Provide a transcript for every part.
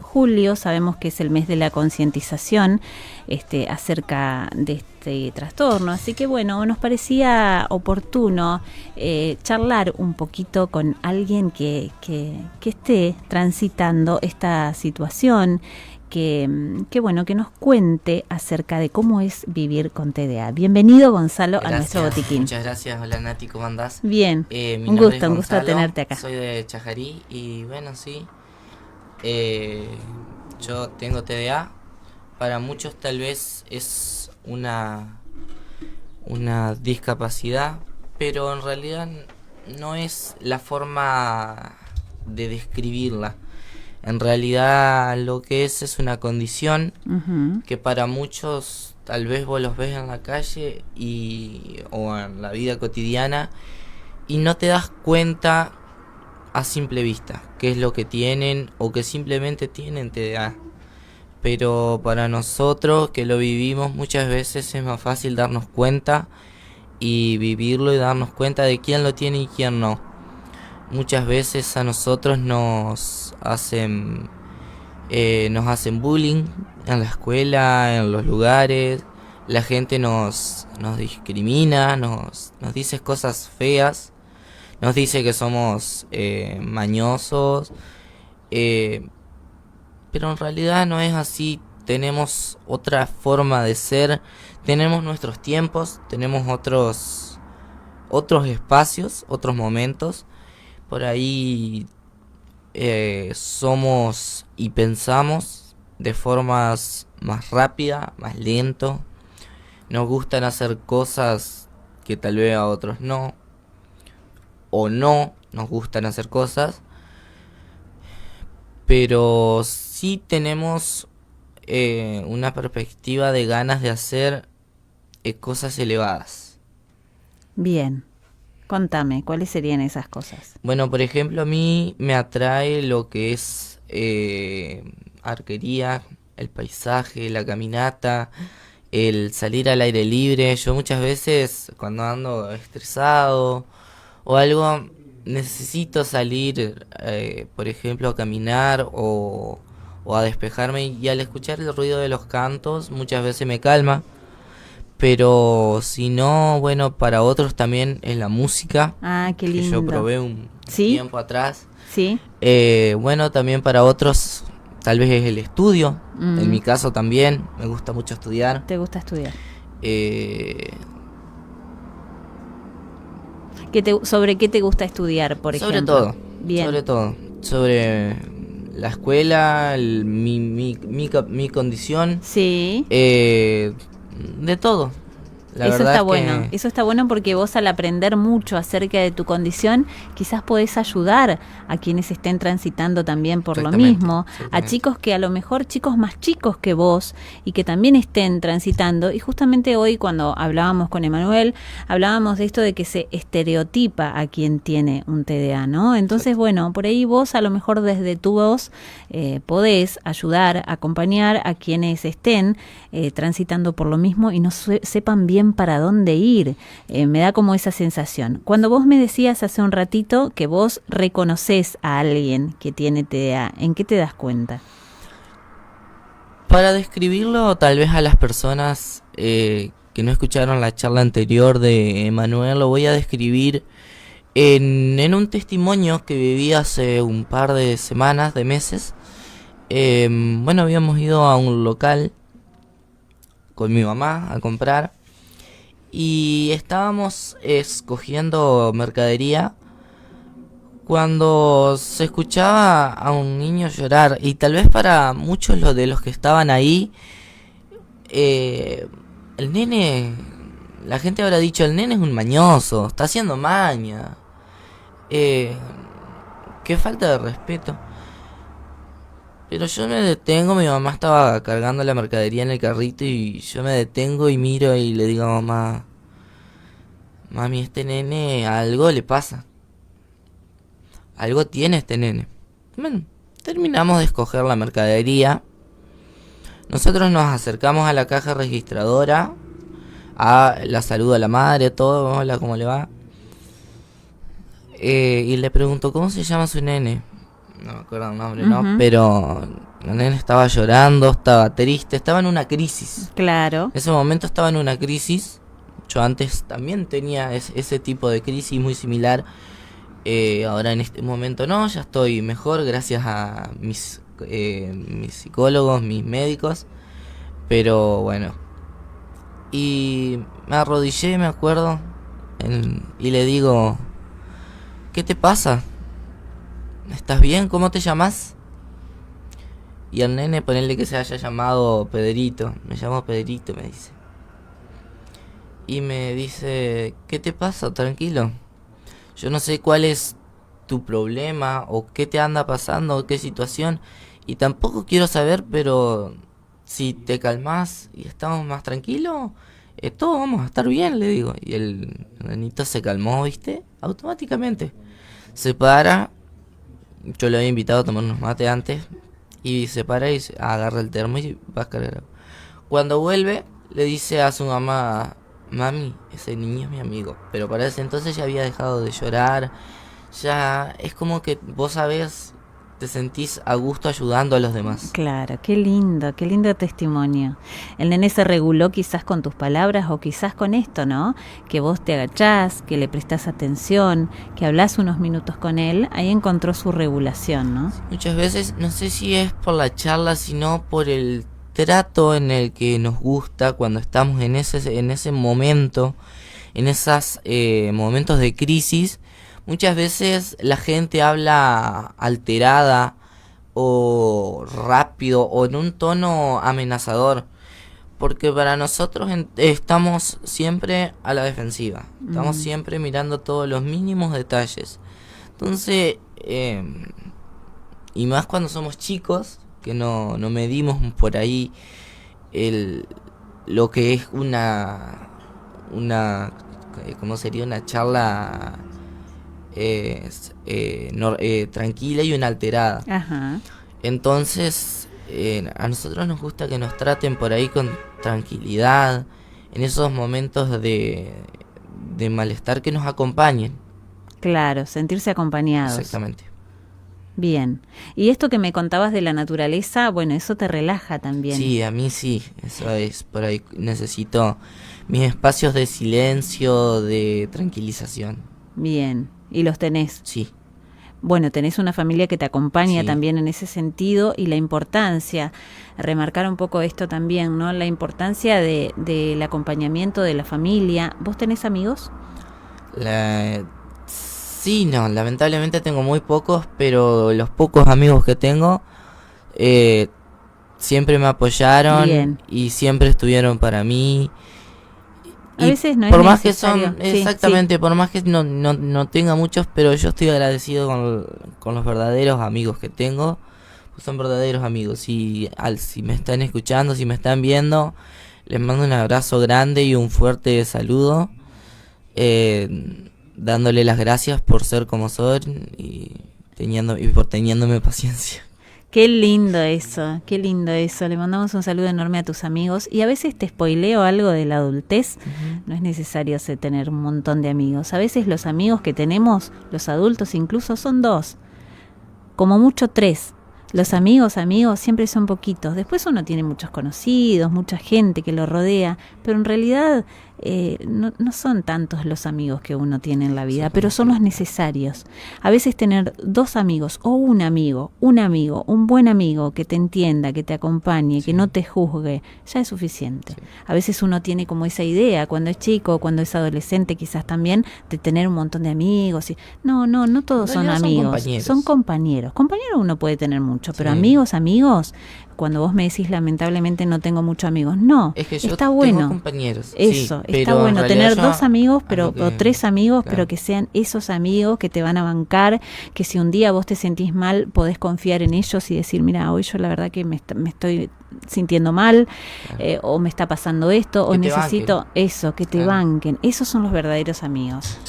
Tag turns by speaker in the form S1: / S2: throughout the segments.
S1: Julio, sabemos que es el mes de la concientización acerca de este trastorno, así que bueno, nos parecía oportuno charlar un poquito con alguien que esté transitando esta situación, que bueno, que nos cuente acerca de cómo es vivir con TDA. Bienvenido, Gonzalo,
S2: Gracias,
S1: a nuestro botiquín.
S2: Muchas gracias. Hola, Nati, ¿cómo andás?
S1: Bien,
S2: Un gusto
S1: Gonzalo, tenerte acá.
S2: Soy de Chajarí y bueno, sí, yo tengo TDA. Para muchos tal vez es una discapacidad, pero en realidad no es la forma de describirla. En realidad lo que es una condición que para muchos tal vez vos los ves en la calle o en la vida cotidiana y no te das cuenta a simple vista qué es lo que tienen o que simplemente tienen TDA. Pero para nosotros que lo vivimos muchas veces es más fácil darnos cuenta y vivirlo y darnos cuenta de quién lo tiene y quién no. Muchas veces a nosotros nos hacen bullying en la escuela, en los lugares. La gente nos discrimina, nos dice cosas feas, nos dice que somos mañosos, pero en realidad no es así. Tenemos otra forma de ser, tenemos nuestros tiempos, tenemos otros espacios, otros momentos. Por ahí somos y pensamos de formas más rápidas, más lento. Nos gustan hacer cosas que tal vez a otros no. O no nos gustan hacer cosas. Pero sí tenemos una perspectiva de ganas de hacer cosas elevadas.
S1: Bien. Contame, ¿cuáles serían esas cosas?
S2: Bueno, por ejemplo, a mí me atrae lo que es arquería, el paisaje, la caminata, el salir al aire libre. Yo muchas veces cuando ando estresado o algo, necesito salir, por ejemplo, a caminar o a despejarme, y al escuchar el ruido de los cantos muchas veces me calma. Pero si no, bueno, para otros también es la música.
S1: Ah, qué lindo.
S2: Que yo probé un tiempo atrás.
S1: Sí.
S2: Bueno, también para otros tal vez es el estudio. En mi caso también, me gusta mucho estudiar.
S1: ¿Te gusta estudiar? ¿Sobre qué te gusta estudiar, por ejemplo?
S2: Sobre todo.
S1: Bien.
S2: Sobre todo. Sobre la escuela, mi condición.
S1: Sí.
S2: De todo.
S1: Eso está bueno, eso está bueno porque vos al aprender mucho acerca de tu condición quizás podés ayudar a quienes estén transitando también por lo mismo, a chicos que a lo mejor chicos más chicos que vos y que también estén transitando. Y justamente hoy cuando hablábamos con Emanuel, hablábamos de esto de que se estereotipa a quien tiene un TDA, ¿no? Entonces, bueno, por ahí vos a lo mejor desde tu voz podés ayudar, acompañar a quienes estén transitando por lo mismo y no sepan bien para dónde ir. Me da como esa sensación. Cuando vos me decías hace un ratito que vos reconocés a alguien que tiene TDA, ¿en qué te das cuenta?
S2: Para describirlo tal vez a las personas que no escucharon la charla anterior de Emanuel, lo voy a describir en un testimonio que viví hace un par de semanas, de meses. Bueno, habíamos ido a un local con mi mamá a comprar y estábamos escogiendo mercadería cuando se escuchaba a un niño llorar. Y tal vez para muchos de los que estaban ahí, el nene, la gente habrá dicho, el nene es un mañoso, está haciendo maña, qué falta de respeto. Pero yo me detengo, mi mamá estaba cargando la mercadería en el carrito y yo me detengo y miro y le digo a mamá, mami, este nene algo le pasa. Algo tiene este nene. Bueno, terminamos de escoger la mercadería. Nosotros nos acercamos a la caja registradora, la saludo a la madre, todo, hola, ¿cómo le va? Y le pregunto, ¿cómo se llama su nene? No me acuerdo el nombre, ¿no? Pero El nene estaba llorando, estaba triste, estaba en una crisis.
S1: Claro.
S2: En ese momento estaba en una crisis. Yo antes también tenía ese tipo de crisis muy similar. Ahora en este momento no, ya estoy mejor gracias a mis psicólogos, mis médicos. Pero bueno. Y me arrodillé, me acuerdo, y le digo, ¿qué te pasa? ¿Estás bien? ¿Cómo te llamas? Y al nene, ponerle que se haya llamado Pedrito. Me llamo Pedrito, me dice. Y me dice, ¿qué te pasa? Tranquilo. Yo no sé cuál es tu problema o qué te anda pasando o qué situación. Y tampoco quiero saber, pero si te calmas y estamos más tranquilos, todos vamos a estar bien, le digo. Y el nenito se calmó, ¿viste? Automáticamente. Se para. Yo le había invitado a tomar unos mates antes. Y se para y agarra el termo y va a cargar. Cuando vuelve, le dice a su mamá, mami, ese niño es mi amigo. Pero para ese entonces ya había dejado de llorar. Ya es como que vos sabés, te sentís a gusto ayudando a los demás.
S1: Claro, qué lindo testimonio. El nene se reguló quizás con tus palabras o quizás con esto, ¿no? Que vos te agachás, que le prestás atención, que hablás unos minutos con él, ahí encontró su regulación, ¿no?
S2: Muchas veces, no sé si es por la charla, sino por el trato en el que nos gusta cuando estamos en ese momento, en esos momentos de crisis. Muchas veces la gente habla alterada o rápido o en un tono amenazador, porque para nosotros estamos siempre a la defensiva, estamos siempre mirando todos los mínimos detalles. Entonces, y más cuando somos chicos, que no medimos por ahí lo que es una ¿cómo sería? Una charla tranquila y una alterada.
S1: Ajá.
S2: Entonces, a nosotros nos gusta que nos traten por ahí con tranquilidad, en esos momentos de malestar, que nos acompañen.
S1: Claro, sentirse acompañados.
S2: Exactamente.
S1: Bien. Y esto que me contabas de la naturaleza, bueno, eso te relaja también.
S2: Sí, a mí sí, eso es, por ahí necesito mis espacios de silencio, de tranquilización.
S1: Bien, y los tenés.
S2: Sí.
S1: Bueno, tenés una familia que te acompaña
S2: Sí.
S1: también en ese sentido, y la importancia, remarcar un poco esto también, ¿no? La importancia del acompañamiento de la familia. ¿Vos tenés amigos?
S2: Sí, no, lamentablemente tengo muy pocos, pero los pocos amigos que tengo siempre me apoyaron.
S1: Bien.
S2: Y siempre estuvieron para mí.
S1: A veces no es
S2: por más que
S1: necesario.
S2: son,
S1: Sí,
S2: exactamente,
S1: sí.
S2: por más que no tenga muchos, pero yo estoy agradecido con los verdaderos amigos que tengo, pues son verdaderos amigos. Y si me están escuchando, si me están viendo, les mando un abrazo grande y un fuerte saludo, dándole las gracias por ser como son y por teniéndome paciencia.
S1: Qué lindo eso, qué lindo eso. Le mandamos un saludo enorme a tus amigos. Y a veces te spoileo algo de la adultez. No es necesario tener un montón de amigos. A veces los amigos que tenemos, los adultos incluso, son 2. Como mucho 3. Los amigos siempre son poquitos. Después uno tiene muchos conocidos, mucha gente que lo rodea, pero en realidad no son tantos los amigos que uno tiene en la vida, pero son los necesarios. A veces tener 2 amigos o un amigo, un buen amigo que te entienda, que te acompañe, que no te juzgue, ya es suficiente. A veces uno tiene como esa idea, cuando es chico, cuando es adolescente quizás también, de tener un montón de amigos. No todos son amigos, son compañeros. Compañeros uno puede tener mucho, pero amigos, cuando vos me decís lamentablemente no tengo muchos amigos, no,
S2: es que yo
S1: está bueno.
S2: Tengo compañeros.
S1: Eso,
S2: sí,
S1: está bueno tener 2 amigos, o 3 amigos,
S2: claro,
S1: pero que sean esos amigos que te van a bancar, que si un día vos te sentís mal, podés confiar en ellos y decir, mira, hoy yo la verdad que me estoy sintiendo mal, claro, o me está pasando esto, que o necesito banquen. Eso, que te claro, banquen. Esos son los verdaderos amigos.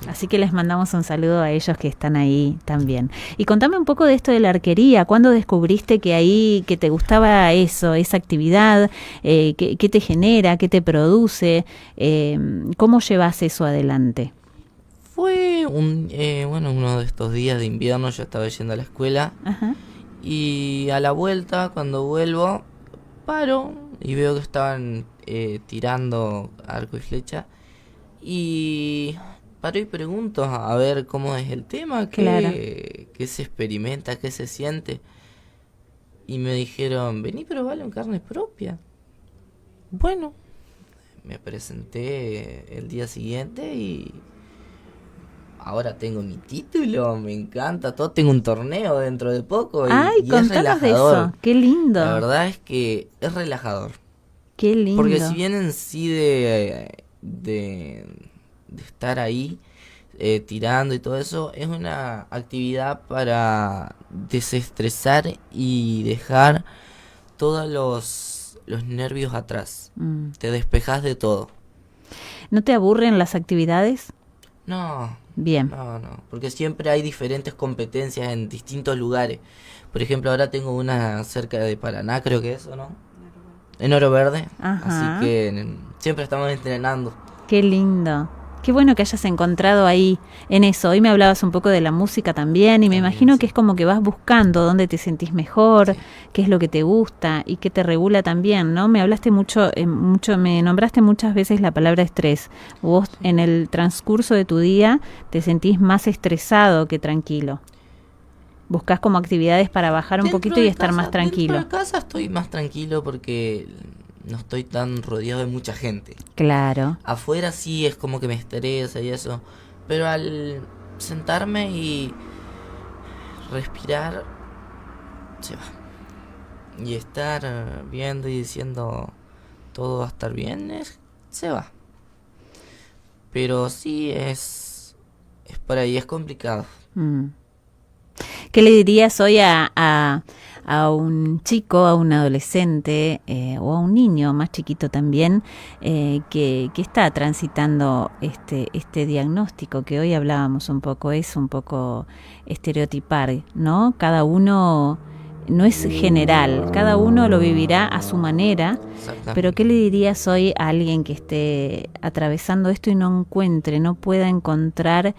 S1: Así que les mandamos un saludo a ellos que están ahí también. Y contame un poco de esto de la arquería. ¿Cuándo descubriste que te gustaba eso, esa actividad? ¿Qué te genera? ¿Qué te produce? ¿Cómo llevas eso adelante?
S2: Fue uno de estos días de invierno. Yo estaba yendo a la escuela.
S1: Ajá.
S2: Y a la vuelta, cuando vuelvo, paro y veo que estaban tirando arco y flecha. Y paro y pregunto a ver cómo es el tema, qué se experimenta, qué se siente. Y me dijeron, vení, probalo en carne propia. Bueno, me presenté el día siguiente y ahora tengo mi título, me encanta todo, tengo un torneo dentro de poco y es relajador.
S1: De eso. Qué lindo.
S2: La verdad es que es relajador.
S1: Qué lindo.
S2: Porque si bien en sí de estar ahí tirando y todo eso, es una actividad para desestresar y dejar todos los nervios atrás. Te despejas de todo.
S1: ¿No te aburren las actividades?
S2: No.
S1: Bien.
S2: No, porque siempre hay diferentes competencias en distintos lugares. Por ejemplo, ahora tengo una cerca de Paraná, creo que es, ¿o no? En Oro Verde.
S1: Ajá.
S2: Así que siempre estamos entrenando.
S1: Qué lindo. Qué bueno que hayas encontrado ahí en eso. Hoy me hablabas un poco de la música también y me imagino que es como que vas buscando dónde te sentís mejor, qué es lo que te gusta y qué te regula también, ¿no? Me hablaste mucho, me nombraste muchas veces la palabra estrés. Vos en el transcurso de tu día te sentís más estresado que tranquilo. Buscás como actividades para bajar un poquito y estar más tranquilo.
S2: Dentro de casa estoy más tranquilo porque no estoy tan rodeado de mucha gente.
S1: Claro.
S2: Afuera sí es como que me estresa y eso, pero al sentarme y respirar se va. Y estar viendo y diciendo todo va a estar bien, se va. Pero sí es por ahí, es complicado.
S1: ¿Qué le dirías hoy a un chico, a un adolescente o a un niño más chiquito también que está transitando este diagnóstico que hoy hablábamos un poco, es un poco estereotipar, ¿no? Cada uno no es general, cada uno lo vivirá a su manera, pero ¿qué le dirías hoy a alguien que esté atravesando esto y no pueda encontrar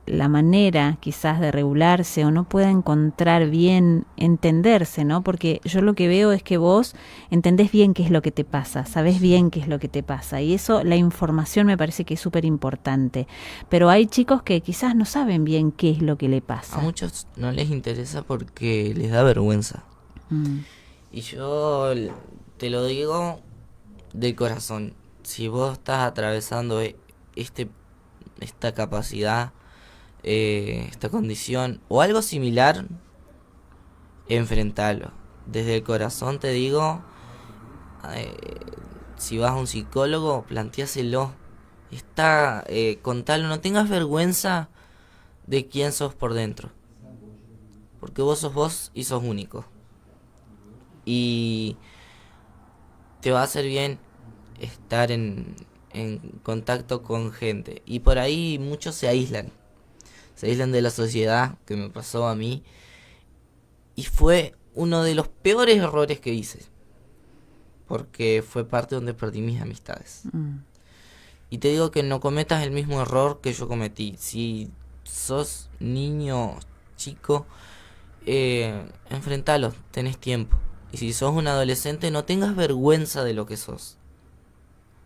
S1: la manera quizás de regularse o no pueda encontrar bien entenderse, ¿no? Porque yo lo que veo es que vos entendés bien qué es lo que te pasa, sabés bien qué es lo que te pasa y eso, la información me parece que es súper importante, pero hay chicos que quizás no saben bien qué es lo que le pasa.
S2: A muchos no les interesa porque les da vergüenza. Y yo te lo digo de corazón, si vos estás atravesando esta capacidad, esta condición o algo similar, enfrentalo. Desde el corazón te digo, si vas a un psicólogo, planteáselo. Contalo, no tengas vergüenza de quién sos por dentro. Porque vos sos vos y sos único. Y te va a hacer bien estar en contacto con gente. Y por ahí muchos se aíslan de la sociedad, que me pasó a mí, y fue uno de los peores errores que hice, porque fue parte donde perdí mis amistades. Y te digo que no cometas el mismo error que yo cometí. Si sos niño, chico, enfrentalo, tenés tiempo. Y si sos un adolescente, no tengas vergüenza de lo que sos.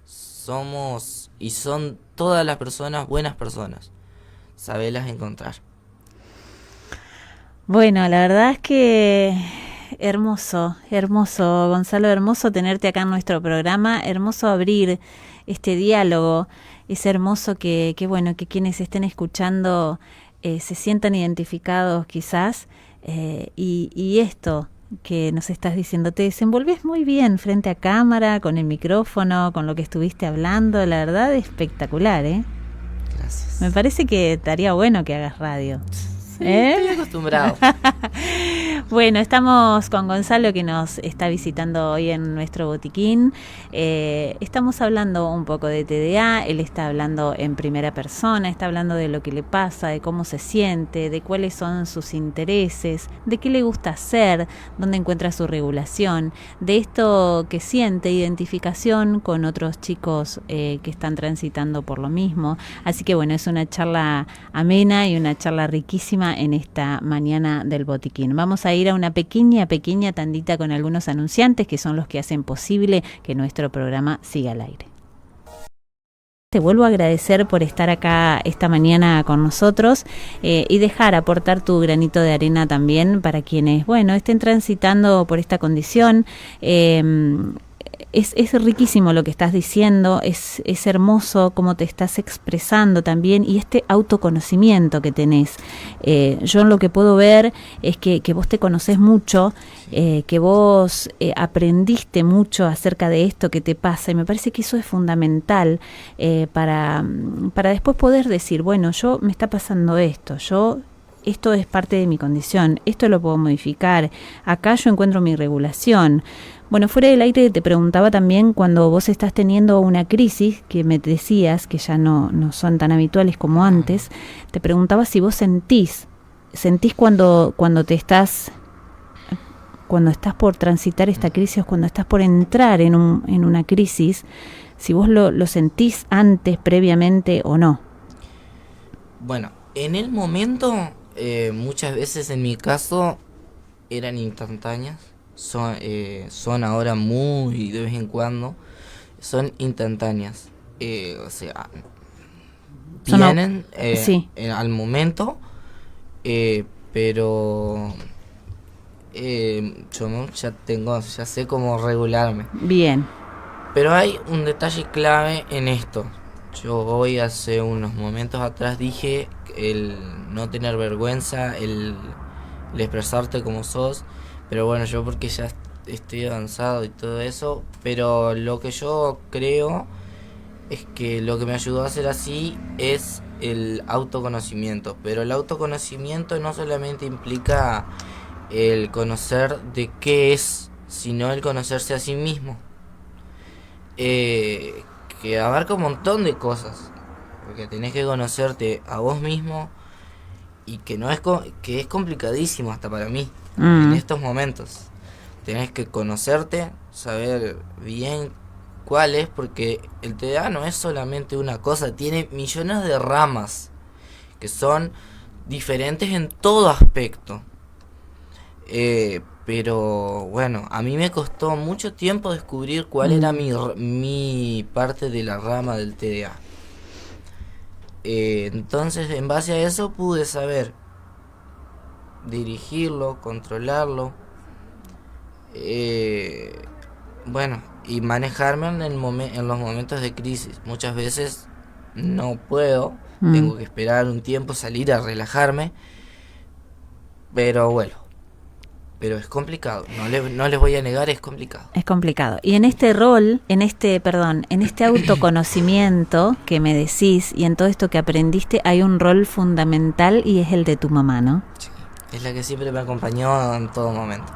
S2: Somos y son todas las personas buenas personas. Sabelas encontrar.
S1: Bueno, la verdad es que hermoso, Gonzalo, hermoso tenerte acá en nuestro programa, hermoso abrir este diálogo, es hermoso que quienes estén escuchando se sientan identificados quizás y esto que nos estás diciendo, te desenvolves muy bien frente a cámara, con el micrófono, con lo que estuviste hablando, la verdad espectacular,
S2: Gracias.
S1: Me parece que estaría bueno que hagas radio.
S2: Sí, estoy acostumbrado.
S1: Bueno, estamos con Gonzalo que nos está visitando hoy en nuestro botiquín. Estamos hablando un poco de TDA, él está hablando en primera persona, está hablando de lo que le pasa, de cómo se siente, de cuáles son sus intereses, de qué le gusta hacer, dónde encuentra su regulación, de esto que siente, identificación con otros chicos que están transitando por lo mismo. Así que bueno, es una charla amena y una charla riquísima en esta mañana del botiquín. Vamos a ir a una pequeña tandita con algunos anunciantes que son los que hacen posible que nuestro programa siga al aire. Te vuelvo a agradecer por estar acá esta mañana con nosotros y aportar tu granito de arena también para quienes, estén transitando por esta condición. Es riquísimo lo que estás diciendo, es hermoso cómo te estás expresando también y este autoconocimiento que tenés. Yo lo que puedo ver es que vos te conocés mucho, que vos aprendiste mucho acerca de esto que te pasa y me parece que eso es fundamental para después poder decir, yo me está pasando esto, esto es parte de mi condición, esto lo puedo modificar, acá yo encuentro mi regulación. Bueno, fuera del aire te preguntaba también cuando vos estás teniendo una crisis, que me decías que ya no son tan habituales como antes, te preguntaba si vos sentís cuando estás por transitar esta crisis, cuando estás por entrar en una crisis, si vos lo sentís antes, previamente o no.
S2: Bueno, en el momento, muchas veces en mi caso, eran instantáneas. Son ahora muy de vez en cuando, son instantáneas, o sea, vienen
S1: sí.
S2: Al momento, pero yo ya sé cómo regularme.
S1: Bien.
S2: Pero hay un detalle clave en esto. Yo hoy hace unos momentos atrás dije el no tener vergüenza, el expresarte como sos. Pero bueno, yo porque ya estoy avanzado y todo eso, pero lo que yo creo es que lo que me ayudó a hacer así es el autoconocimiento. Pero el autoconocimiento no solamente implica el conocer de qué es, sino el conocerse a sí mismo. Que abarca un montón de cosas, porque tenés que conocerte a vos mismo y que es complicadísimo hasta para mí. En estos momentos tenés que conocerte, saber bien cuál es, porque el TDA no es solamente una cosa, tiene millones de ramas que son diferentes en todo aspecto. Pero bueno, a mí me costó mucho tiempo descubrir cuál era mi parte de la rama del TDA. Entonces, en base a eso pude saber dirigirlo, controlarlo, y manejarme en los momentos de crisis. Muchas veces no puedo, tengo que esperar un tiempo, salir a relajarme, pero es complicado, no les voy a negar, es complicado.
S1: Es complicado. Y en este rol, en este autoconocimiento que me decís y en todo esto que aprendiste, hay un rol fundamental y es el de tu mamá, ¿no?
S2: Sí. Es la que siempre me acompañó en todo momento.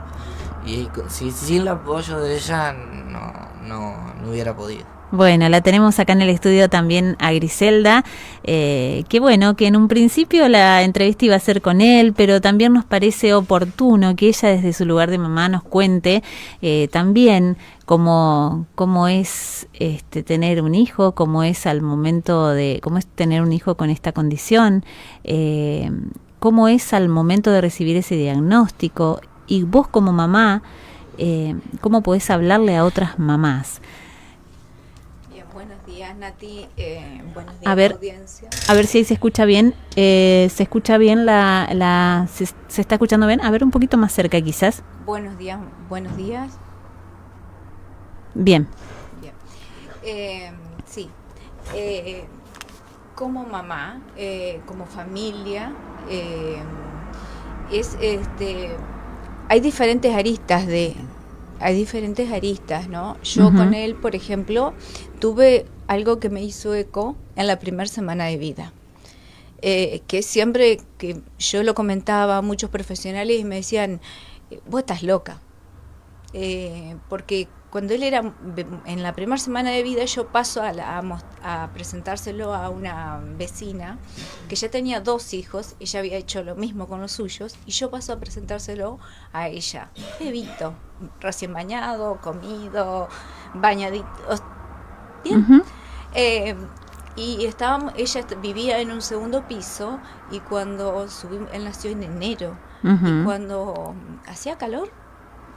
S2: Y sin el apoyo de ella no hubiera podido.
S1: Bueno, la tenemos acá en el estudio también a Griselda, que en un principio la entrevista iba a ser con él, pero también nos parece oportuno que ella desde su lugar de mamá nos cuente también cómo es tener un hijo, cómo es tener un hijo con esta condición, cómo es al momento de recibir ese diagnóstico y vos como mamá, cómo podés hablarle a otras mamás.
S3: Bien, buenos días Nati, buenos días
S1: audiencia. A ver si ahí se escucha bien, se escucha bien se está escuchando bien, a ver un poquito más cerca quizás.
S3: Buenos días.
S1: Bien.
S3: Sí. Como mamá, como familia, hay diferentes aristas, ¿no? Yo con él, por ejemplo, tuve algo que me hizo eco en la primera semana de vida. Que siempre que yo lo comentaba a muchos profesionales y me decían, vos estás loca. Porque cuando él era en la primera semana de vida, yo paso a presentárselo a una vecina que ya tenía 2 hijos, ella había hecho lo mismo con los suyos, y yo paso a presentárselo a ella, bebito, recién bañado, comido, bañadito, bien. Y ella vivía en un segundo piso, y cuando subimos, él nació en enero, y cuando hacía calor,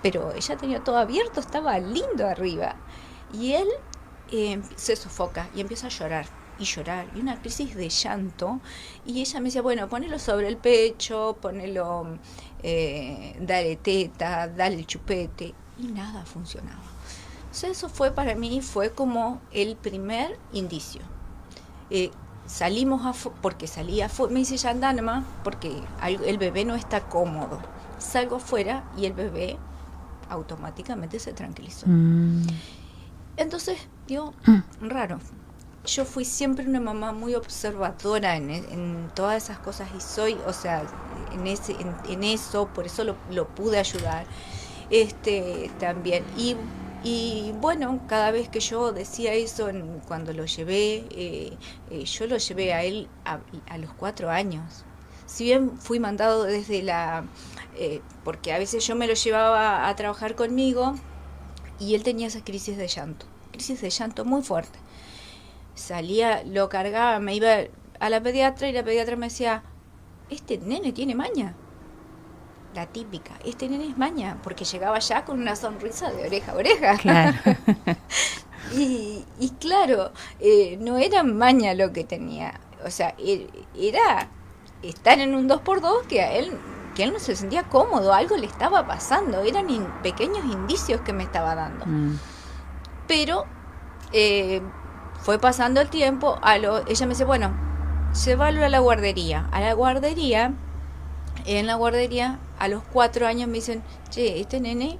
S3: pero ella tenía todo abierto, estaba lindo arriba, y él se sofoca y empieza a llorar y llorar, y una crisis de llanto, y ella me decía, bueno, ponelo sobre el pecho, ponelo, dale teta, dale el chupete, y nada funcionaba. Entonces eso fue para mí, fue como el primer indicio. Salimos porque salía afuera, me dice, ya anda nomás, porque el bebé no está cómodo. Salgo afuera y el bebé automáticamente se tranquilizó. Entonces, raro. Yo fui siempre una mamá muy observadora en todas esas cosas, y soy, o sea, en eso, por eso lo pude ayudar también. Y bueno, cada vez que yo decía eso, cuando lo llevé, yo lo llevé a él a los 4 años. Si bien fui mandado desde porque a veces yo me lo llevaba a trabajar conmigo, y él tenía esas crisis de llanto muy fuerte. Salía, lo cargaba, me iba a la pediatra, y la pediatra me decía, este nene tiene maña. La típica, este nene es maña, porque llegaba ya con una sonrisa de oreja a oreja. Claro. y claro, no era maña lo que tenía, o sea, era estar en un 2x2 que él no se sentía cómodo, algo le estaba pasando, eran pequeños indicios que me estaba dando. Pero fue pasando el tiempo, ella me dice, bueno, llévalo a la guardería. En la guardería, a los 4 años me dicen, che, este nene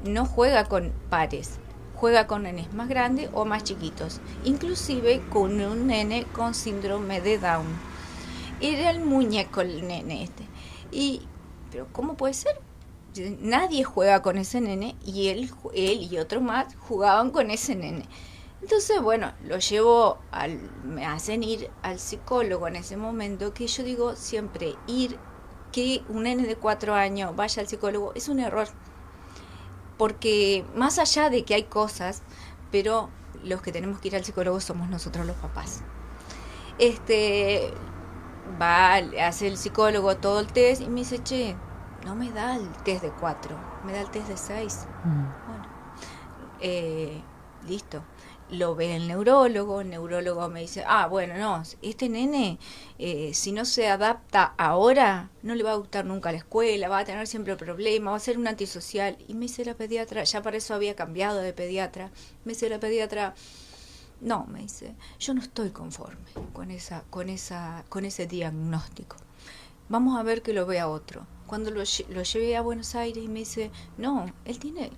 S3: no juega con pares, juega con nenes más grandes o más chiquitos, inclusive con un nene con síndrome de Down. Era el muñeco el nene pero ¿cómo puede ser? Nadie juega con ese nene, y él y otro más jugaban con ese nene. Entonces, bueno, me hacen ir al psicólogo en ese momento, que yo digo siempre, que un nene de 4 años vaya al psicólogo es un error, porque más allá de que hay cosas, pero los que tenemos que ir al psicólogo somos nosotros los papás. Hace el psicólogo todo el test y me dice, che, no me da el test de 4, me da el test de 6. Bueno, listo. Lo ve el neurólogo me dice, bueno, no, este nene, si no se adapta ahora, no le va a gustar nunca la escuela, va a tener siempre problemas, va a ser un antisocial. Y me dice la pediatra, ya para eso había cambiado de pediatra, me dice la pediatra, no, me dice, yo no estoy conforme con ese diagnóstico, vamos a ver que lo vea otro. Cuando lo llevé a Buenos Aires, y me dice, no, él tiene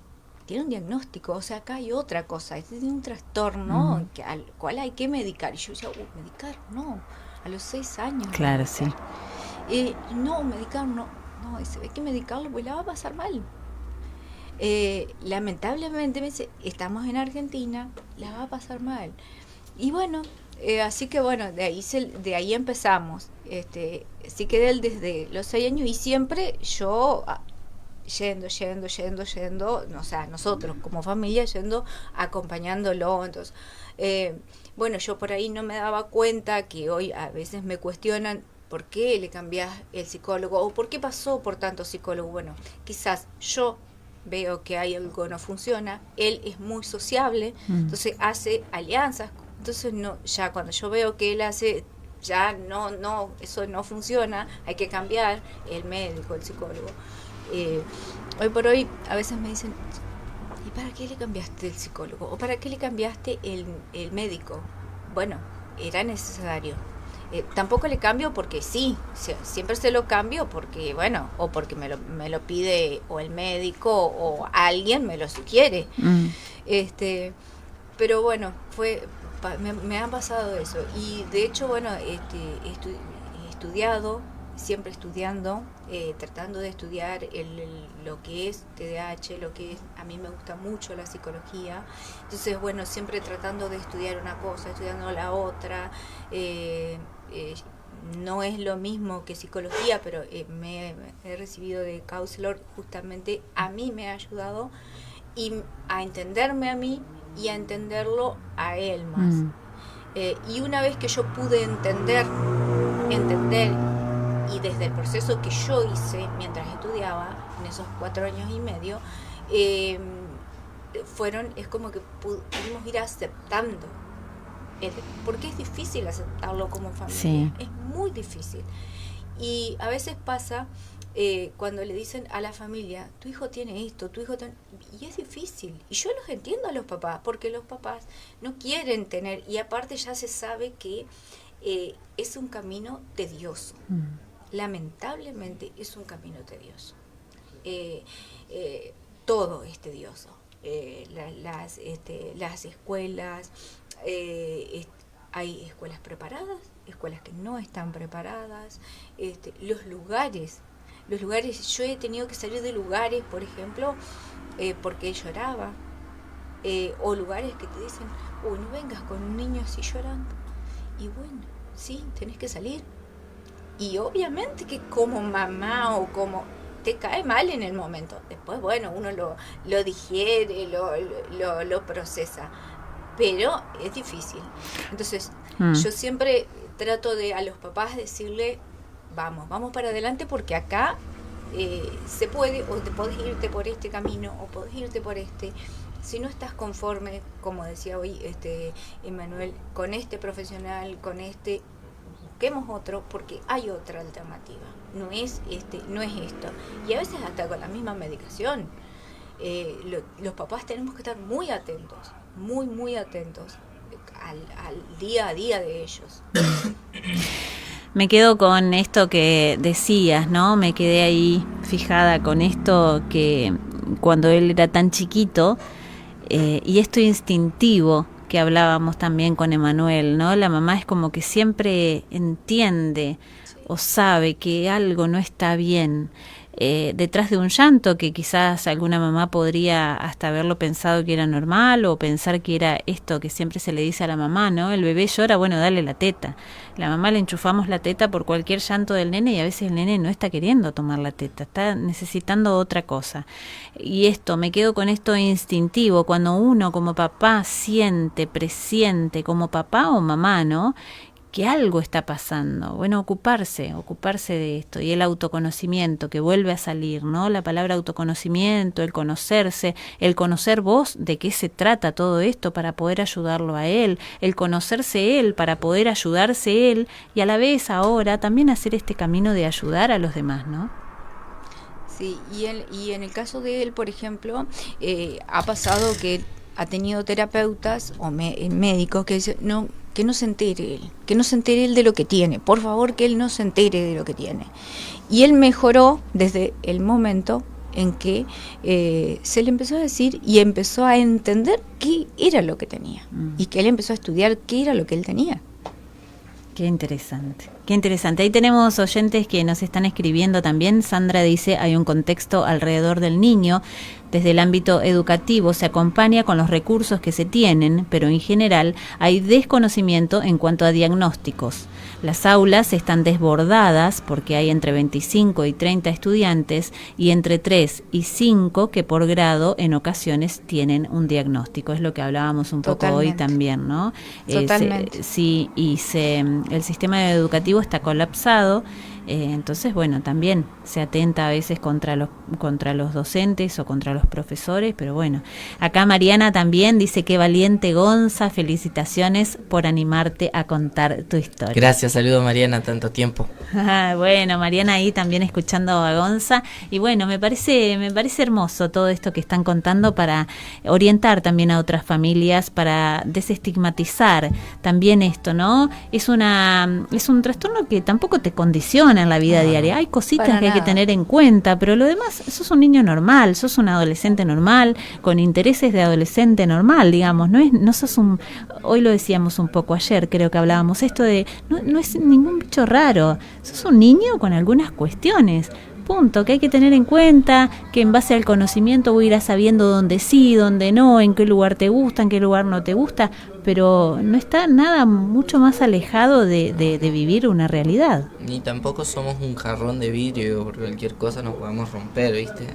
S3: un diagnóstico, o sea, acá hay otra cosa, tiene un trastorno al cual hay que medicar. Y yo decía, medicar, no, a los 6 años.
S1: Claro, sí.
S3: No, medicar, no, hay que medicarlo, pues la va a pasar mal. Lamentablemente me dice, estamos en Argentina, la va a pasar mal. Y bueno, así que bueno, de ahí empezamos. Sí quedé él desde los 6 años, y siempre yo yendo, o sea, nosotros como familia yendo, acompañándolo. Entonces, bueno, yo por ahí no me daba cuenta que hoy a veces me cuestionan por qué le cambiás el psicólogo o por qué pasó por tanto psicólogo. Bueno, quizás yo veo que hay algo que no funciona, él es muy sociable, entonces hace alianzas, entonces no, ya cuando yo veo que él hace, ya no, eso no funciona, hay que cambiar el médico, el psicólogo. Hoy por hoy a veces me dicen, ¿y para qué le cambiaste el psicólogo? ¿O para qué le cambiaste el médico? Bueno, era necesario. Tampoco le cambio porque sí, siempre se lo cambio porque, bueno, o porque me lo pide o el médico o alguien me lo sugiere. Pero bueno, me ha pasado eso. Y de hecho, bueno, he estudiado, siempre estudiando, tratando de estudiar lo que es TDAH, lo que es, a mí me gusta mucho la psicología, entonces bueno, siempre tratando de estudiar una cosa, estudiando la otra. No es lo mismo que psicología, pero me he recibido de counselor, justamente a mí me ha ayudado a entenderme a mí y a entenderlo a él más. Y una vez que yo pude entender y desde el proceso que yo hice mientras estudiaba, en esos 4 años y medio, es como que pudimos ir aceptando, porque es difícil aceptarlo como familia,
S1: sí.
S3: Es muy difícil. Y a veces pasa cuando le dicen a la familia, tu hijo tiene esto, tu hijo tiene... Y es difícil. Y yo los entiendo a los papás, porque los papás no quieren tener, y aparte ya se sabe que es un camino tedioso. Lamentablemente es un camino tedioso. Todo es tedioso. Las escuelas, hay escuelas preparadas, escuelas que no están preparadas, los lugares, yo he tenido que salir de lugares, por ejemplo, porque él lloraba, o lugares que te dicen, uy, no vengas con un niño así llorando, y bueno, sí, tenés que salir, y obviamente que como mamá o como te cae mal en el momento, después bueno, uno lo digiere, lo procesa, pero es difícil. Entonces yo siempre trato de a los papás decirle, vamos para adelante, porque acá se puede, o te podés irte por este camino o podés irte por este. Si no estás conforme, como decía hoy Emanuel, con este profesional, busquemos otro, porque hay otra alternativa, no es esto. Y a veces hasta con la misma medicación, los papás tenemos que estar muy atentos, muy atentos al día a día de ellos.
S1: Me quedo con esto que decías, ¿no? Me quedé ahí fijada con esto, que cuando él era tan chiquito, y esto instintivo que hablábamos también con Emanuel, ¿no? La mamá es como que siempre entiende o sabe que algo no está bien. Detrás de un llanto que quizás alguna mamá podría hasta haberlo pensado que era normal, o pensar que era esto que siempre se le dice a la mamá, ¿no? El bebé llora, bueno, dale la teta. La mamá le enchufamos la teta por cualquier llanto del nene, y a veces el nene no está queriendo tomar la teta, está necesitando otra cosa. Y me quedo con esto instintivo, cuando uno como papá presiente como papá o mamá, ¿no?, que algo está pasando. Bueno, ocuparse de esto, y el autoconocimiento que vuelve a salir, ¿no? La palabra autoconocimiento, el conocerse, el conocer vos de qué se trata todo esto para poder ayudarlo a él, el conocerse él para poder ayudarse él, y a la vez ahora también hacer este camino de ayudar a los demás, ¿no?
S3: Sí, y en el caso de él, por ejemplo, ha pasado que ha tenido terapeutas o médicos que dicen, que no se entere él de lo que tiene, por favor, que él no se entere de lo que tiene. Y él mejoró desde el momento en que se le empezó a decir y empezó a entender qué era lo que tenía, y que él empezó a estudiar qué era lo que él tenía.
S1: Qué interesante, qué interesante. Ahí tenemos oyentes que nos están escribiendo también. Sandra dice, hay un contexto alrededor del niño. Desde el ámbito educativo se acompaña con los recursos que se tienen, pero en general hay desconocimiento en cuanto a diagnósticos. Las aulas están desbordadas porque hay entre 25 y 30 estudiantes, y entre 3 y 5 que por grado en ocasiones tienen un diagnóstico. Es lo que hablábamos un poco hoy también, ¿no?
S3: Totalmente.
S1: Sí, y el sistema educativo está colapsado. Entonces, bueno, también se atenta a veces contra los docentes o contra los profesores, pero bueno. Acá Mariana también dice, qué valiente Gonza, felicitaciones por animarte a contar tu historia.
S2: Gracias, saludo Mariana, tanto tiempo.
S1: Bueno, Mariana ahí también escuchando a Gonza, y bueno, me parece hermoso todo esto que están contando para orientar también a otras familias, para desestigmatizar también esto, ¿no? Es un trastorno que tampoco te condiciona en la vida diaria. Hay cositas que hay que tener en cuenta, pero lo demás, sos un niño normal, sos un adolescente normal, con intereses de adolescente normal, digamos, no sos hoy lo decíamos un poco ayer, creo que hablábamos esto de, no es ningún bicho raro, sos un niño con algunas cuestiones, punto, que hay que tener en cuenta, que en base al conocimiento vos irás sabiendo dónde sí, dónde no, en qué lugar te gusta, en qué lugar no te gusta, pero no está nada mucho más alejado de vivir una realidad.
S2: Ni tampoco somos un jarrón de vidrio, por cualquier cosa nos podemos romper, ¿viste?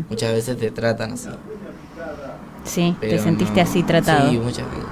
S2: Muchas veces te tratan así.
S1: Sí, pero te sentiste así tratado.
S2: Sí, muchas veces.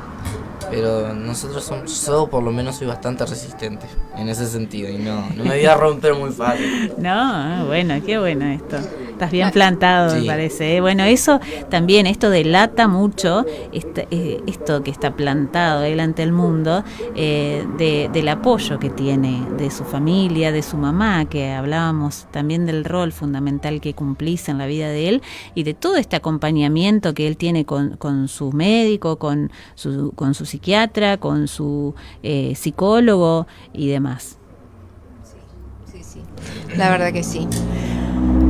S2: pero yo por lo menos soy bastante resistente en ese sentido y no me voy a romper muy fácil.
S1: No, bueno, qué bueno esto. Estás bien plantado,
S2: sí.
S1: Me parece. Bueno, eso también, esto delata mucho, esto que está plantado delante del mundo, del apoyo que tiene de su familia, de su mamá, que hablábamos también del rol fundamental que cumplís en la vida de él y de todo este acompañamiento que él tiene con su médico, con su psiquiatra, con su psicólogo y demás.
S3: Sí. La verdad que sí.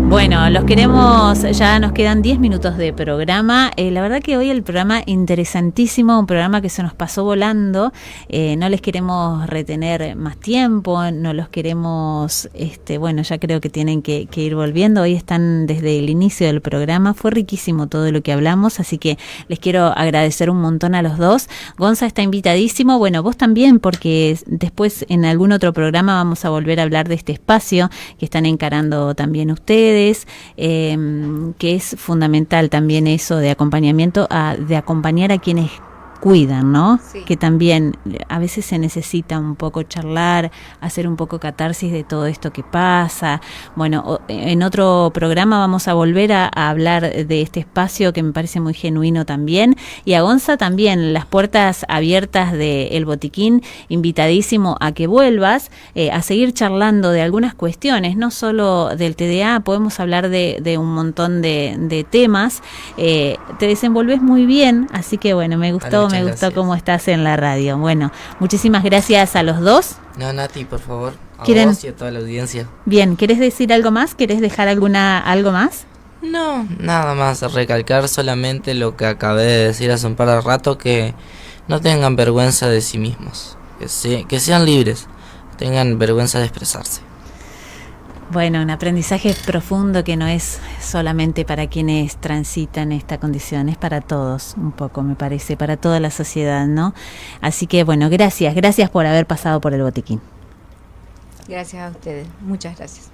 S1: Bueno, los queremos, ya nos quedan 10 minutos de programa. La verdad que hoy el programa interesantísimo, un programa que se nos pasó volando. No les queremos retener más tiempo, no los queremos, bueno, ya creo que tienen que ir volviendo. Hoy están desde el inicio del programa. Fue riquísimo todo lo que hablamos, así que les quiero agradecer un montón a los dos. Gonza está invitadísimo, bueno, vos también, porque después en algún otro programa vamos a volver a hablar de este espacio que están encarando también ustedes. Que es fundamental también eso de acompañamiento, de acompañar a quienes cuidan, ¿no?
S3: Sí.
S1: Que también a veces se necesita un poco charlar, hacer un poco catarsis de todo esto que pasa. Bueno, en otro programa vamos a volver a hablar de este espacio que me parece muy genuino también. Y a Gonza también, las puertas abiertas de El Botiquín, invitadísimo a que vuelvas a seguir charlando de algunas cuestiones, no solo del TDA, podemos hablar de un montón de temas. Te desenvolves muy bien, así que bueno, me gustó cómo estás en la radio. Bueno, muchísimas gracias a los dos.
S2: No, Nati, por favor, a vos y a toda la audiencia.
S1: Bien, ¿querés decir algo más? ¿Querés dejar algo más?
S2: No, nada más, recalcar solamente lo que acabé de decir hace un par de rato, que no tengan vergüenza de sí mismos, que sean libres, tengan vergüenza de expresarse.
S1: Bueno, un aprendizaje profundo que no es solamente para quienes transitan esta condición, es para todos un poco, me parece, para toda la sociedad, ¿no? Así que bueno, gracias por haber pasado por El Botiquín.
S3: Gracias a ustedes, muchas gracias.